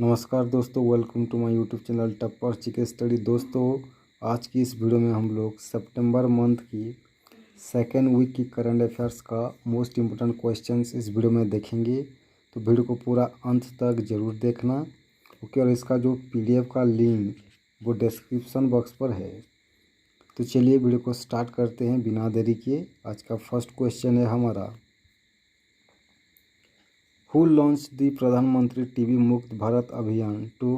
नमस्कार दोस्तों, welcome to my YouTube channel topper चिके स्टडी। दोस्तों, आज की इस वीडियो में हम लोग सितंबर मंथ की सेकेंड वीक की करंट अफेयर्स का मोस्ट इम्पोर्टेंट क्वेश्चंस इस वीडियो में देखेंगे। तो वीडियो को पूरा अंत तक ज़रूर देखना, ओके। और इसका जो पीडीएफ का लिंक वो डिस्क्रिप्शन बॉक्स पर है। तो चलिए वीडियो को स्टार्ट करते हैं बिना देरी किए। आज का फर्स्ट क्वेश्चन है हमारा, Who launched the Pradhan Mantri TB Mukt Bharat Abhiyan to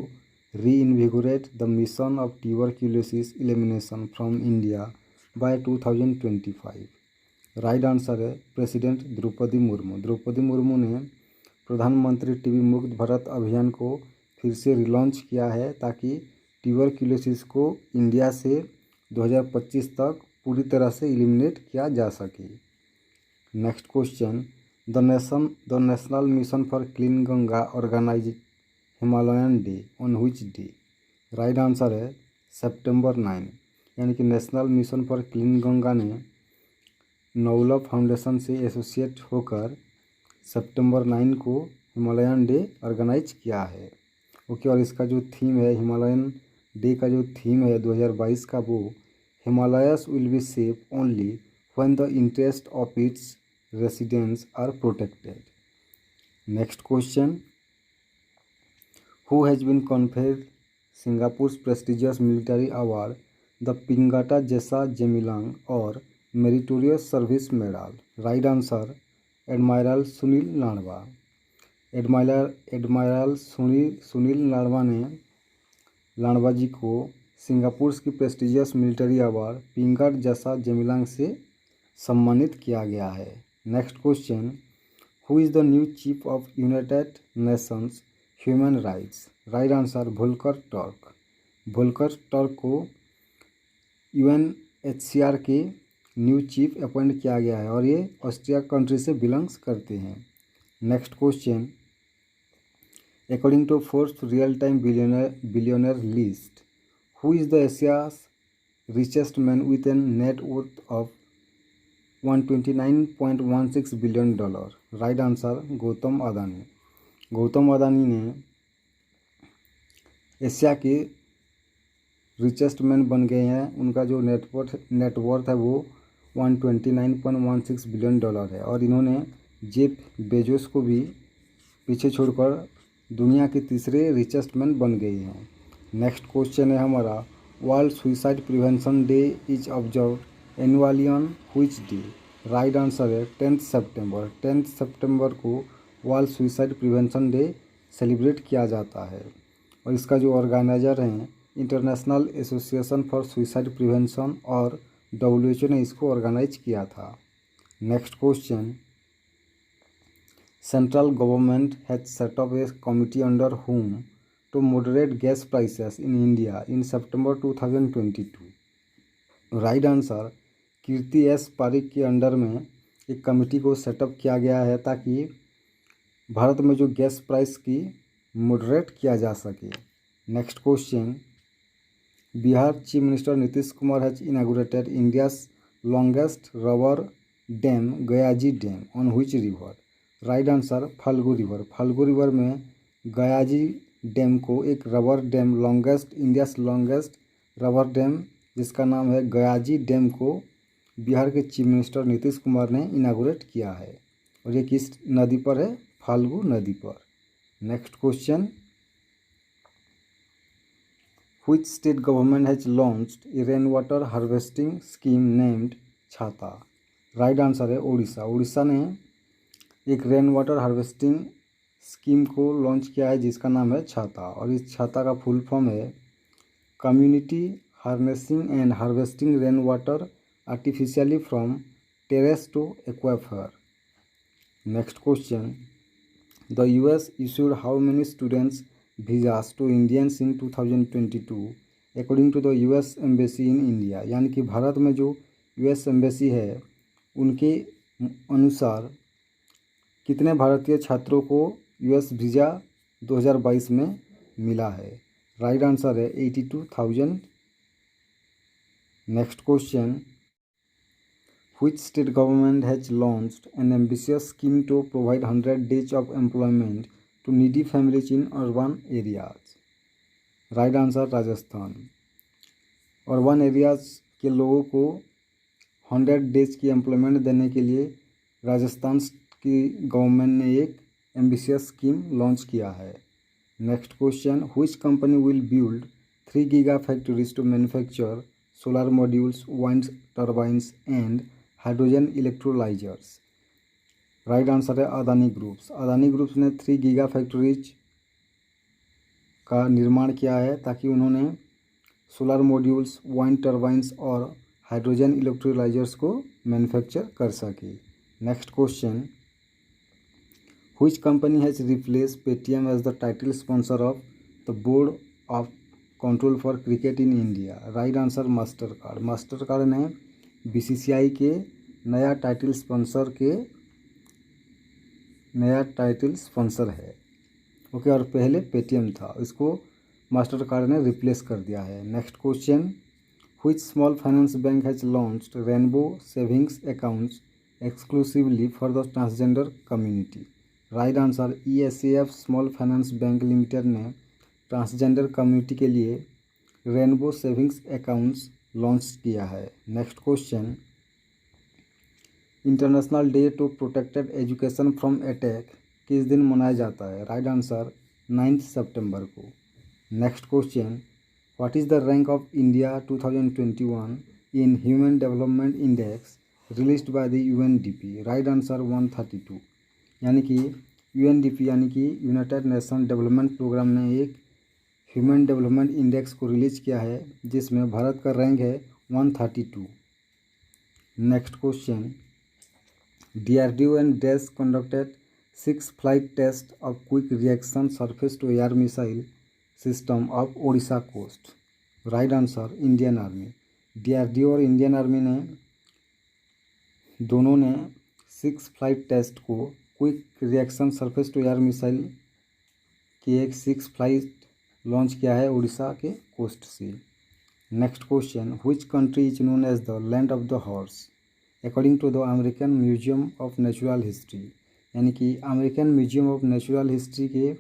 reinvigorate the mission of tuberculosis elimination from India by 2025? Right answer है प्रेसिडेंट द्रौपदी मुर्मू। द्रौपदी मुर्मू ने प्रधानमंत्री टीबी मुक्त भारत अभियान को फिर से रिलॉन्च किया है ताकि ट्यूबरक्यूलोसिस को इंडिया से 2025 तक पूरी तरह से एलिमिनेट किया जा सके। Next question, The National Mission for Clean Ganga organized Himalayan Day on which day? Right answer है सितंबर 9, यानी कि national mission for clean Ganga ने नौला फाउंडेशन से एसोसिएट होकर सितंबर 9 को हिमालयन डे ऑर्गेनाइज किया है, ओके। और इसका जो थीम है, हिमालयन डे का जो थीम है 2022 का, वो Himalayas will be safe only when the interest of its residents are protected. Next question, who has been conferred Singapore's prestigious military award, the Pingata Jesa Gemilang or Meritorious Service Medal? Right answer, Admiral Sunil Ladwa. Admiral Sunil Ladwa ने लाडवा जी को Singapore की prestigious military award Pingat जसा जेमिलांग से सम्मानित किया गया है। Next question, who is the new chief of United Nations human rights? Right answer, Volker Turk. Volker Turk को यूएनएचसीआर के न्यू चीफ अपॉइंट किया गया है और ये ऑस्ट्रिया कंट्री से बिलोंग्स करते हैं। Next question, according to Forbes real time billionaire list, who is the Asia's richest man with a net worth of $129.16 billion? Right answer, Gautam Adani. Gautam Adani ने एशिया के रिचेस्ट मैन बन गए हैं। उनका जो नेटवर्थ है वो $129.16 बिलियन है और इन्होंने जेफ बेजोस को भी पीछे छोड़कर दुनिया के तीसरे रिचेस्ट मैन बन गए हैं। नेक्स्ट क्वेश्चन है हमारा, world suicide prevention day is observe annually on which day? Right answer है 10 सितंबर। 10 सितंबर को world suicide prevention day celebrate किया जाता है और इसका जो ऑर्गेनाइजर हैं international association for suicide prevention और WHO ने इसको ऑर्गेनाइज किया था। Next question, central government has set up A committee under whom to moderate gas prices in India in September 2022? Right answer, Kirti S Parikh के अंडर में एक कमेटी को सेटअप किया गया है ताकि भारत में जो गैस प्राइस की मॉडरेट किया जा सके। Next question, Bihar chief minister Nitish Kumar has inaugurated India's longest rubber dam Gayaji dam on which river? Right answer, Falgu river. Falgu river में गयाजी डैम को एक rubber dam India's longest rubber dam जिसका नाम है गयाजी डैम को बिहार के चीफ मिनिस्टर नीतीश कुमार ने इनागुरेट किया है और ये किस नदी पर है? फाल्गु नदी पर। Next question, which state government has launched A rain water harvesting scheme named छाता? राइट आंसर है उड़ीसा। उड़ीसा ने एक रेन वाटर हार्वेस्टिंग स्कीम को लॉन्च किया है जिसका नाम है छाता और इस छाता का फुल फॉर्म है community harnessing and harvesting rain water artificially from terrace to aquifer. Next question, the US issued how many students visas to Indians in 2022 according to the US embassy in India? यानी कि भारत में जो US embassy है उनके अनुसार कितने भारतीय छात्रों को US वीज़ा 2022 में मिला है? राइट आंसर है 82,000। Next question, which state government has launched an ambitious scheme to provide 100 days of employment to needy families in urban areas. Right answer Rajasthan. Urban areas के लोगों को 100 डेज की एम्प्लॉयमेंट देने के लिए राजस्थान की गवर्नमेंट ने एक एम्बिशियस स्कीम लॉन्च किया है। Next question, which company will build 3 giga factories to manufacture solar modules, wind turbines and hydrogen electrolysers. Right answer है अदानी ग्रुप्स। अदानी ग्रुप्स ने 3 गीगा फैक्ट्रीज का निर्माण किया है ताकि उन्होंने सोलर मॉड्यूल्स, वाइंड टर्बाइंस और हाइड्रोजन इलेक्ट्रोलाइजर्स को मैन्युफैक्चर कर सके। Next question, which company has replace Paytm as the title sponsor of the board of control for cricket in India. Right answer Mastercard. Mastercard ने BCCI के नया title sponsor है। Okay, और पहले Paytm था, इसको master card ने replace कर दिया है। Next question, which small finance bank has launched rainbow savings accounts exclusively for the transgender community. Right answer ESAF small finance bank limited ने ट्रांसजेंडर कम्युनिटी के लिए रेनबो सेविंग्स अकाउंट्स लॉन्च किया है। Next question, international day to protected education from attack किस दिन मनाया जाता है। राइट आंसर 9 सितंबर को। Next question, what is the rank of India 2021 in human development index released by the UNDP। Right answer 132। यानी कि UNDP यानी कि यूनाइटेड नेशन डेवलपमेंट प्रोग्राम ने एक ह्यूमन डेवलपमेंट इंडेक्स को रिलीज किया है जिसमें भारत का रैंक है 132। Next question, DRDO and DAS conducted 6 flight tests of quick reaction surface to air missile system of Odisha coast। Right answer Indian army. DRDO और Indian army ने दोनों ने 6 फ्लाइट टेस्ट को quick reaction surface to air missile की एक 6 flight launch किया है उड़ीसा के कोस्ट से। Next question, which country is known as the land of the horse according to the American museum of natural history. यानी कि American museum of natural history के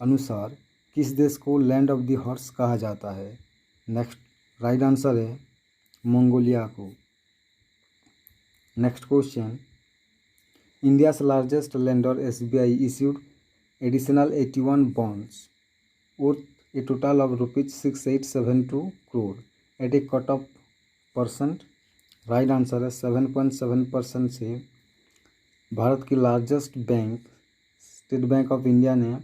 अनुसार किस देश को लैंड ऑफ द हॉर्स कहा जाता है। नेक्स्ट राइट आंसर है मंगोलिया को। Next question, India's largest lender SBI issued additional 81 bonds worth a total of ₹6872 crore at a cut of percent. Right answer है 7.7% से भारत की largest bank state bank of India ने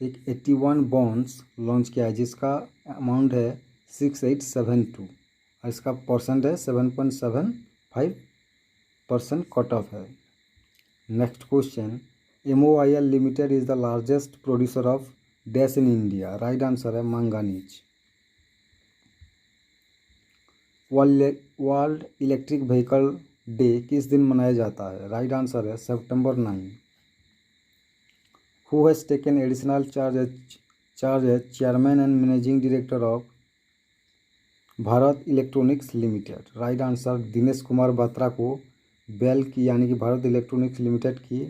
एक 81 bonds launch किया है जिसका अमाउंट है 6872 और इसका परसेंट है 7.75% कट ऑफ है। Next question, MOIL limited is the largest producer of dash in India. Right answer है manganese. World electric vehicle day किस दिन मनाया जाता है। राइट आंसर है September 9। Who has taken additional charge as chairman and managing director of Bharat electronics limited. Right answer Dinesh Kumar Batra को BEL की यानी कि भारत इलेक्ट्रॉनिक्स लिमिटेड की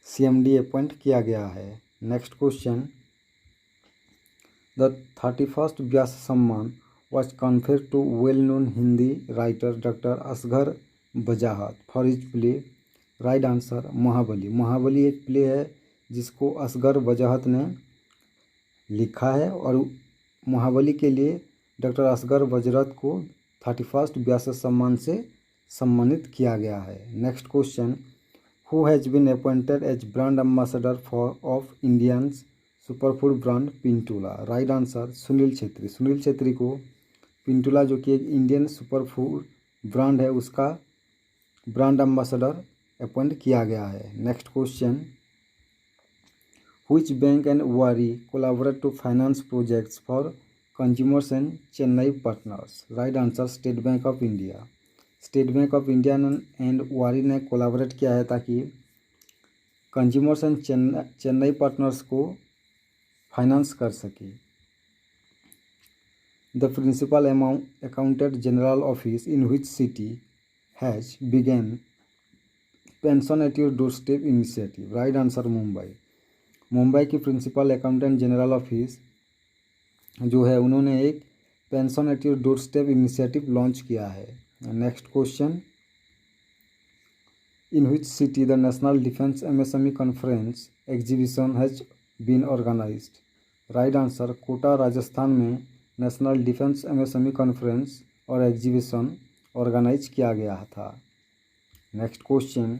CMD अपॉइंट किया गया है। नेक्स्ट क्वेश्चन, द 31st व्यास सम्मान was conferred to well-known Hindi writer Dr. Asghar Wajahat for his play। Right answer Mahabali. Mahabali एक प्ले है जिसको असगर बजाहत ने लिखा है और महाबली के लिए डॉक्टर असगर बजरत को 31st व्यास सम्मान से सम्मानित किया गया है। Next question, who has been appointed as brand ambassador of Indians superfood brand Pintola. Right answer Sunil Chhetri. Sunil Chhetri को पिंटूला जो कि एक इंडियन सुपरफूड ब्रांड है उसका ब्रांड एम्बेसडर अपॉइंट किया गया है। Next question, which bank and Waaree collaborate to finance projects for consumers and channel partners. Right answer state bank of India. State bank of India and Waaree ने collaborate किया है ताकि consumers and channel partners को finance कर सके। The principal accountant general office in which city has begin pension at your door step initiative. Right answer Mumbai. Mumbai की principal accountant general office जो है उन्होंने एक pension at your door step initiative launch किया है। Next question, in which city the national defence MSME conference exhibition has been organised? Right answer, Kota Rajasthan में national defence MSME conference और exhibition organise किया गया था। Next question,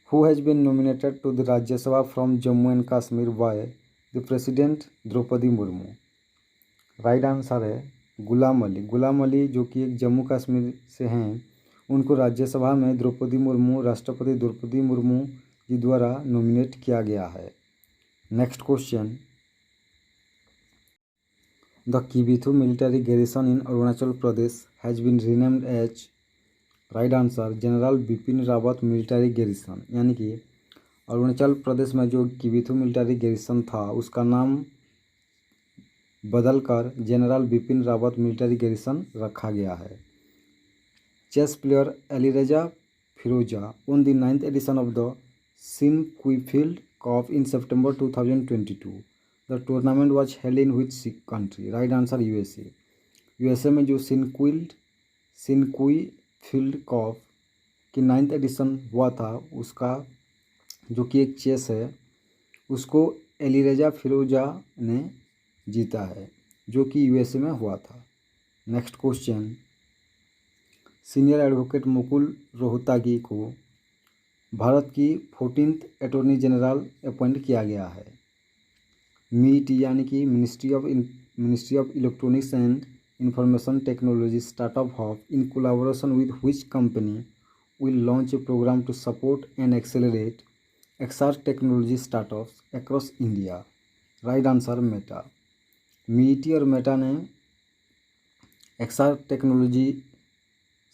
who has been nominated to the Rajya Sabha from Jammu and Kashmir by the president Droupadi Murmu? Right answer है गुलाम अली। गुलाम अली जो कि एक जम्मू कश्मीर से हैं, उनको राज्यसभा में द्रौपदी मुर्मू, राष्ट्रपति द्रौपदी मुर्मू जी द्वारा नॉमिनेट किया गया है। Next question, the Kibithu military garrison in Arunachal Pradesh has been renamed as? Right answer, general Bipin Rawat military garrison, यानी कि अरुणाचल प्रदेश में जो किबिथु मिलिट्री गैरिसन था उसका नाम बदलकर general Bipin Rawat military garrison रखा गया है। Chess player Alireza Firouzja won the 9th edition of the Sinquefield Cup in September 2022. The tournament was held in which country? Right answer, USA. USA में जो सिनक्वीफील्ड कप की 9th एडिशन हुआ था उसका जो कि एक चेस है उसको अलीरजा फिरोजा ने जीता है जो कि यूएसए में हुआ था। Next question, senior advocate Mukul Rohatgi को भारत की 14th अटॉर्नी जनरल अपॉइंट किया गया है। मीटी यानी कि ministry of electronics and information technology startup hub in collaboration with which company will launch a programme to support and accelerate XR technology startups across India? Right answer, Meta. MeitY और Meta ने XR technology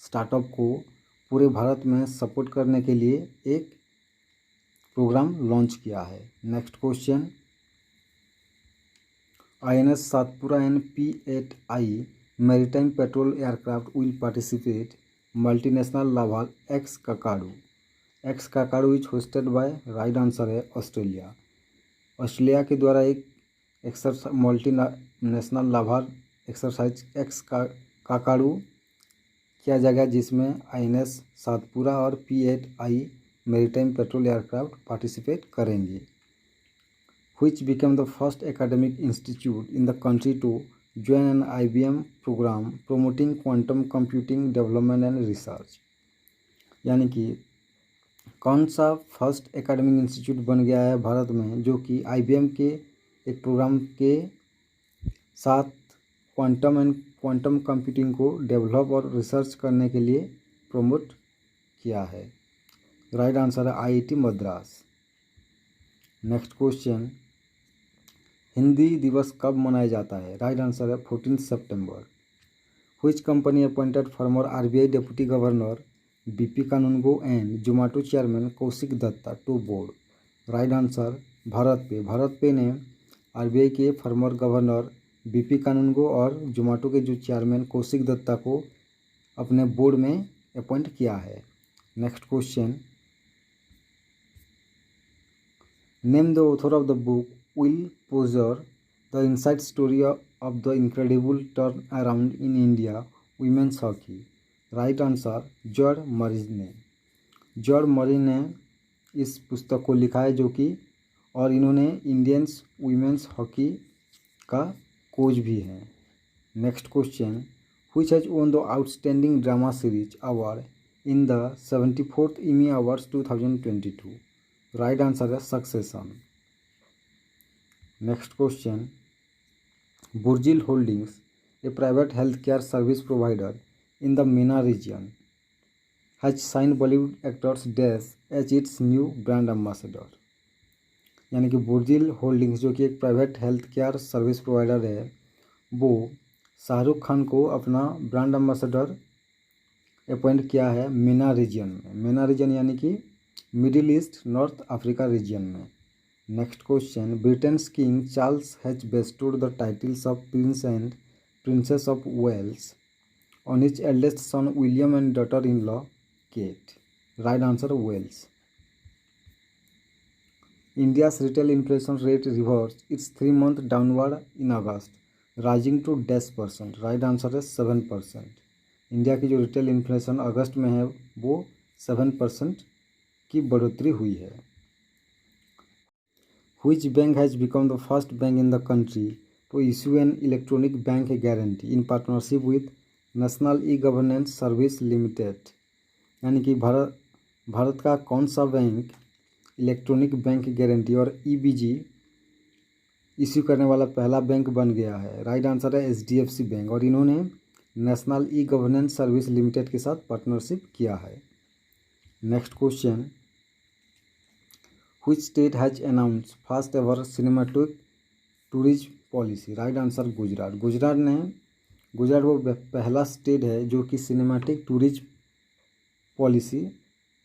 startup को पूरे भारत में support करने के लिए एक programme launch किया है। Next question, INS Satpura and P8I maritime patrol aircraft will participate multinational naval ex Kakadu is hosted by? Right answer है ऑस्ट्रेलिया। ऑस्ट्रेलिया के द्वारा एक multi national naval exercise ex Kakadu किया जाएगा जिसमें INS सातपुरा और P8I maritime patrol aircraft participate करेंगे। Which became the first academic institute in the country to join an IBM program promoting quantum computing development and research? यानी कि कौन सा first academic institute बन गया है भारत में जो कि IBM के एक प्रोग्राम के साथ क्वांटम कंप्यूटिंग को डेवलप और रिसर्च करने के लिए प्रमोट किया है? राइट आंसर है IIT Madras. Next question, Hindi Diwas कब मनाया जाता है? राइट आंसर है 14 सितंबर। Which company appointed former RBI deputy governor BP Kanungo and Zomato chairman Kaushik Dutta to board? Right answer, BharatPe. Bharat पे ने RBI के फॉर्मर गवर्नर BP कानूनगो और जोमेटो के जो चेयरमैन कौशिक दत्ता को अपने बोर्ड में अपॉइंट किया है। Next question, name the author of the book will पोजर the inside story of the incredible turn around in India women's hockey? Right answer, George मरीज ने इस पुस्तक को लिखा है जो कि और इन्होंने इंडियंस वीमेंस हॉकी का कोच भी है। Next question, which has won the outstanding drama series award in the 74th Emmy Awards 2022? Right answer है Succession. Next question, Burjeel holdings a private health care service provider in the MENA region has sign Bollywood actors dash as its new brand ambassador? यानी कि Burjeel holdings जो कि एक private health care service provider है वो शाहरुख खान को अपना brand ambassador appoint किया है MENA रीजन में। MENA रीजन यानी कि middle east north Africa region में। Next question, Britain's king Charles has bestowed the titles of prince and princess of Wales on his eldest son William and daughter in law Kate? Right answer, Wales. India's retail inflation rate reversed its 3-month downward in August, rising to %. Right answer है 7%. India की जो retail inflation अगस्त में है वो 7% की बढ़ोतरी हुई है. Which bank has become the first bank in the country to issue an electronic bank guarantee in partnership with National E-Governance Service Limited? यानी कि भारत का कौन सा बैंक इलेक्ट्रॉनिक बैंक गारंटी और EBG इश्यू करने वाला पहला बैंक बन गया है? राइट आंसर है HDFC बैंक, और इन्होंने national e governance service limited के साथ पार्टनरशिप किया है. Next question, which state has announce first ever cinematic tourism policy? Right answer Gujarat. Gujarat वो पहला स्टेट है जो कि सिनेमैटिक टूरिज्म पॉलिसी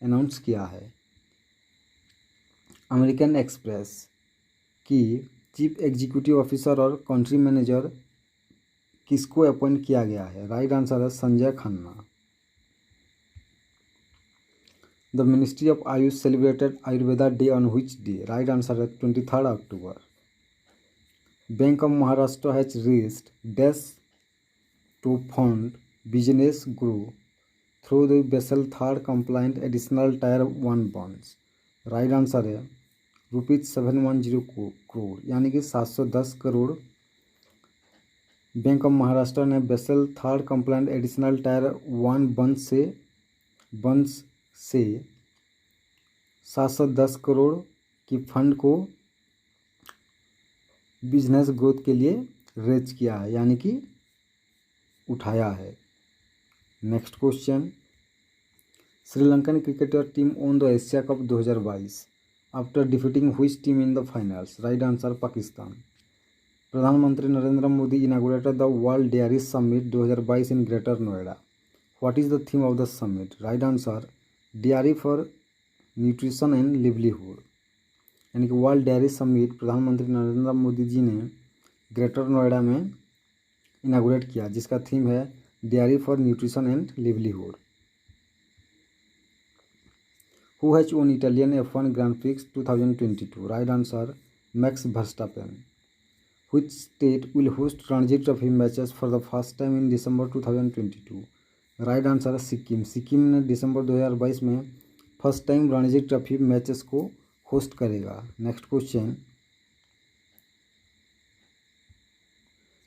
अनाउंस किया है. अमेरिकन एक्सप्रेस की चीफ एग्जीक्यूटिव ऑफिसर और कंट्री मैनेजर किसको अपॉइंट किया गया है? राइट आंसर है Sanjay Khanna. The ministry of AYUSH celebrated Ayurveda day on which day? Right answer है 23 अक्टूबर. Bank of Maharashtra has raised dash to fund business grow through the Basel third compliant additional tier 1 bonds. Right answer है ₹710 करोड़, यानी कि 710 crore bank of Maharashtra ने Basel third compliant additional tier 1 bonds से 710 करोड़ की fund को business growth के लिए रेज किया है, यानी कि उठाया है. Next question, Sri Lankan cricketer team won the Asia cup 2022 after defeating which team in the finals? Right answer Pakistan. प्रधानमंत्री Narendra Modi inaugurated the world dairy summit 2022 in Greater Noida. What is the theme of the summit? Right answer dairy for nutrition and livelihood. यानी कि world dairy summit प्रधानमंत्री नरेंद्र मोदी जी ने greater Noida में inaugurate किया, जिसका theme है dairy for nutrition and livelihood. Who has won Italian F1 Grand Prix 2022? Right answer Max Verstappen. Which state will host Ranji Trophy matches for the first time in December 2022? Right answer Sikkim. Sikkim ने दिसंबर 2022 में first time Ranji trophy matches को host करेगा. Next question,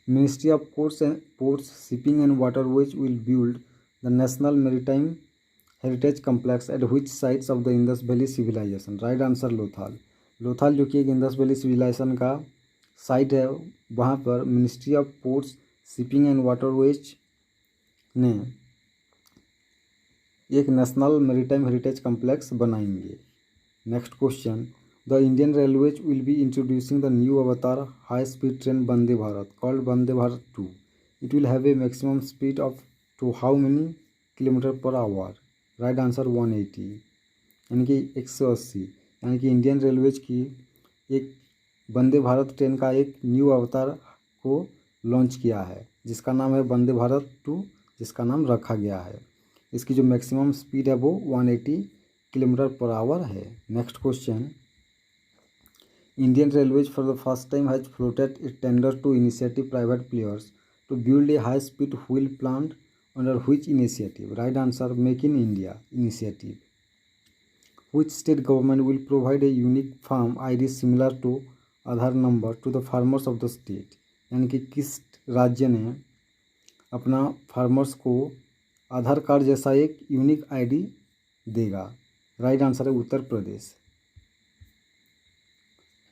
ministry of ports shipping and waterways will build the national maritime heritage complex at which sites of the Indus valley civilisation? Right answer Lothal. Lothal जो कि एक Indus valley civilisation का site है, वहाँ पर ministry of ports shipping and waterways ने एक national maritime heritage complex बनाएंगे. Next question, the Indian railways will be introducing the new avatar high speed train Vande Bharat called Vande Bharat 2. It will have a maximum speed of to how many kilometer पर hour? Right answer 180, यानी कि 180. यानी कि Indian railways की एक Vande Bharat train का एक new अवतार को लॉन्च किया है, जिसका नाम है वंदे भारत 2, जिसका नाम रखा गया है. इसकी जो मैक्सिमम स्पीड है वो 180 किलोमीटर पर आवर है. Next question, Indian railways for the first time has floated a tender to initiative private players to build a high speed wheel plant under which initiative? Right answer Make in India initiative. Which state government will provide a unique farm ID similar to Aadhaar number to the farmers of the state? यानी कि किस राज्य ने अपना farmers को आधार card जैसा एक unique ID देगा? राइट आंसर है Uttar Pradesh.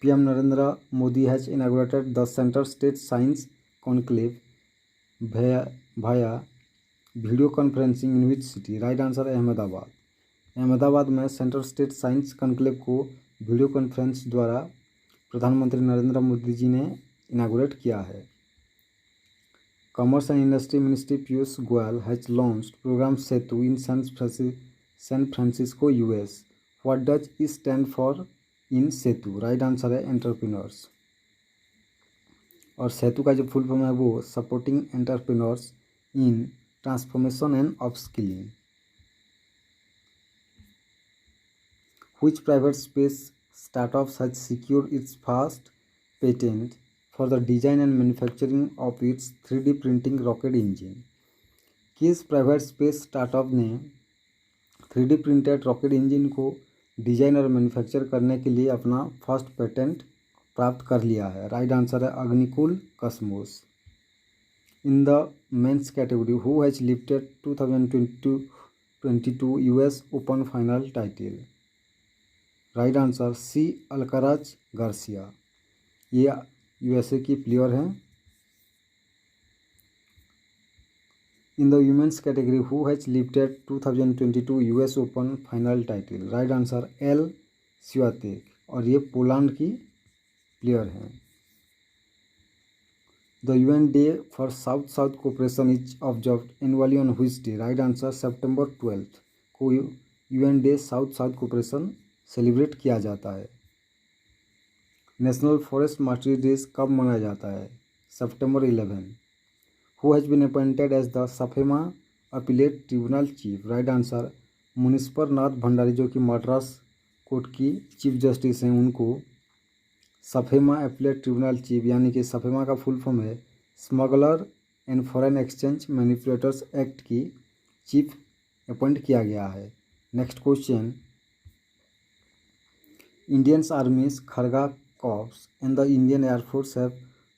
PM Narendra Modi has inaugurated the central state science conclave via video conferencing in which city? Right answer है अहमदाबाद. अहमदाबाद में सेंट्रल स्टेट साइंस कॉन्क्लेव को वीडियो कॉन्फ्रेंस द्वारा प्रधानमंत्री नरेंद्र मोदी जी ने इनागुरेट किया है. Commerce and industry ministry Piyush Goyal has launched program Setu in San Francisco US. What does it stand for in Setu? Right answer है entrepreneurs. और सेतु का जो फुल फॉर्म है वो supporting entrepreneurs in transformation and upskilling. Which private space startups has secured its first patent for the design and manufacturing of its 3D printing rocket engine? किस private space startup ने 3D printed rocket engine को design और manufacture करने के लिए अपना first patent प्राप्त कर लिया है? राइट आंसर है Agnikul Cosmos. In the men's category who has lifted 2022 US open final title? Right answer C Alcaraz Garcia. ये USA की प्लेयर हैं। In the women's category who has lifted 2022 US open final title? Right answer L Swiatek, और ये Poland की player हैं। The UN day for south south cooperation is observed annually on which day? Right answer सितंबर 12 को UN day south south cooperation celebrate किया जाता है। National forest mastery day कब मनाया जाता है? सितंबर 11। Who has been appointed as the SAFEMA appellate tribunal chief? Right answer Munishwar Nath Bhandari, जो कि मद्रास कोर्ट की चीफ जस्टिस हैं, उनको सफेमा अपीलेट ट्रिब्यूनल चीफ यानी कि सफेमा का फुल फॉर्म है smuggler and foreign exchange manipulators act की चीफ अपॉइंट किया गया है। Next question, Indian army's Kharga corps and the Indian air force have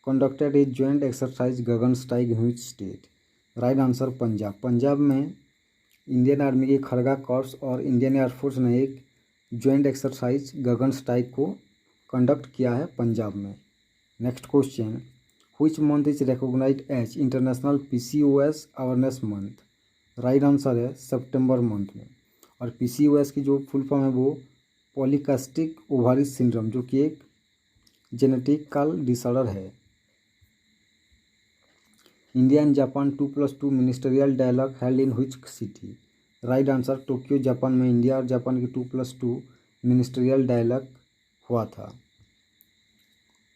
conducted a joint exercise Gagan strike in which state? Right answer Punjab. Punjab में Indian army के Kharga corps और Indian air force ने एक joint exercise Gagan strike को कंडक्ट किया है पंजाब में। Next question, which month is recognised as international PCOS awareness month? Right answer है सितंबर मंथ में। और PCOS की जो फुल फॉर्म है वो पॉलीकास्टिक ओवारी सिंड्रोम, जो कि एक जेनेटिकल डिसऑर्डर है। India and Japan 2+2 ministerial dialogue held in which city? Right answer Tokyo Japan में इंडिया और जापान की 2+2 मिनिस्टरियल डायलॉग हुआ था।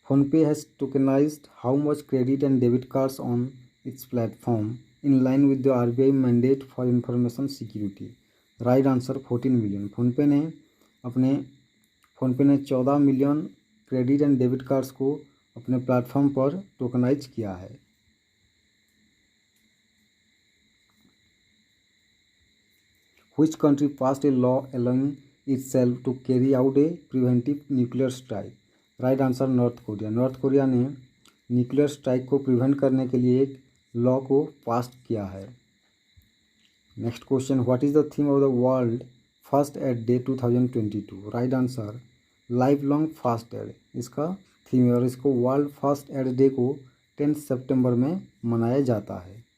PhonePe has tokenised how much credit and debit cards on its platform in line with the RBI mandate for information security? Right answer 14 million. PhonePe ने 14 million credit and debit cards को अपने platform पर tokenise किया है। Which country passed a law allowing itself to carry out a preventive nuclear strike? Right answer North Korea. North Korea ने nuclear strike को prevent करने के लिए एक लॉ को पास किया है। Next question, what is the theme of the world first aid day 2022? Right answer lifelong first aid इसका थीम है, और इसको वर्ल्ड फर्स्ट एड डे को 10 सितंबर में मनाया जाता है।